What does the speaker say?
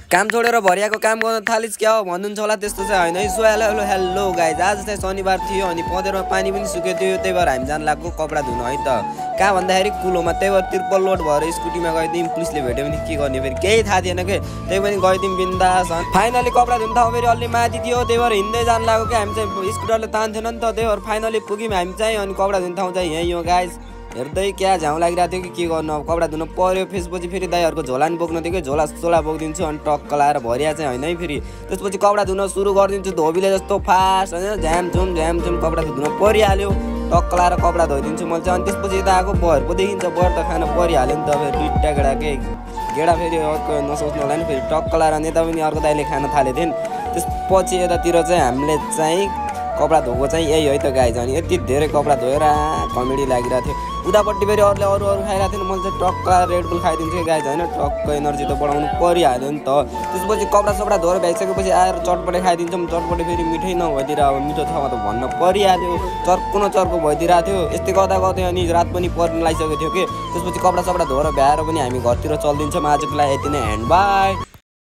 काम छोडेर भरियाको काम गर्न थालिस् क्या हो भन्नुहुन्छ होला, त्यस्तो चाहिँ होइन है। सो हेलो गाइज, आज चाहिँ शनिबार थियो अनि पँधेरमा पानी पनि सुकेको थियो, त्यही भएर हामी जान लाग्यो कपडा धुन है त। कहाँ भन्दाखेरि कुलोमा, त्यही भएर त्रिपल लोड भएर स्कुटीमा गइदिउँ। पुलिसले भेट्यो भने के गर्ने फेरि केही थाहा थिएन कि, त्यही पनि गइदिउँ बिन्दास। फाइनली कपडा धुन ठाउँ फेरि अलि माथि थियो, त्यही भएर हिँड्दै जान लाग्यो कि हामी चाहिँ स्कुटरले तान्थेन नि त, त्यही भएर फाइनली पुग्यौँ हामी चाहिँ। अनि कपडा धुन ठाउँ चाहिँ यहीँ हो गाइज। हेर्दै क्या झाउँ लागिरहेको थियो कि के गर्नु, अब कपडा धुन पर्यो। त्यसपछि फेरि दाइहरूको झोला नि बोक्नु थियो कि, झोला सोला बोकिदिन्छु अनि टक्क लाएर भरिया चाहिँ होइन है। फेरि त्यसपछि कपडा धुन सुरु गरिदिन्छु धोबीले जस्तो फास्ट होइन, झ्यामझुम कपडा धुन परिहाल्यो। टक्क लाएर कपडा धोइदिन्छु मैले चाहिँ। अनि त्यसपछि यता आएको बहर पो देखिन्छ, बहर त खाना परिहाल्यो नि त। फेरि दुईवटा गेडाकै गेडा फेरि अर्को नसोच्नु होला नि, फेरि टक्क लाएर यता पनि अर्को दाइले खान थालेको थियो नि। त्यसपछि यतातिर चाहिँ हामीले चाहिँ कपडा धोएको चाहिँ यही है त गाइज। अनि यति धेरै कपडा धोएर कमेडी लागिरहेको थियो। उतापट्टि फेरि अरूले अरू खाइरहेको थियो, मैले चाहिँ टक्क रेड बुल खाइदिन्छु गाइज होइन। टक्क एनर्जी त बढाउनु परिहाल्यो नि त। त्यसपछि कपडा सपडा धोएर भ्याइसकेपछि आएर चटपटे खाइदिन्छौँ। चटपटे फेरि मिठै नभइदिएर अब मिठो छ त भन्न परिहाल्यो, चर्को न चर्को भइदिरहेको थियो। यस्तै गर्दा गर्दै अनि रात पनि पर्न लागिसकेको थियो कि। त्यसपछि कपडा सपडा धोएर भ्याएर पनि हामी घरतिर चलिदिन्छौँ। आजको लागि यति नै, ह्यान्ड बाई।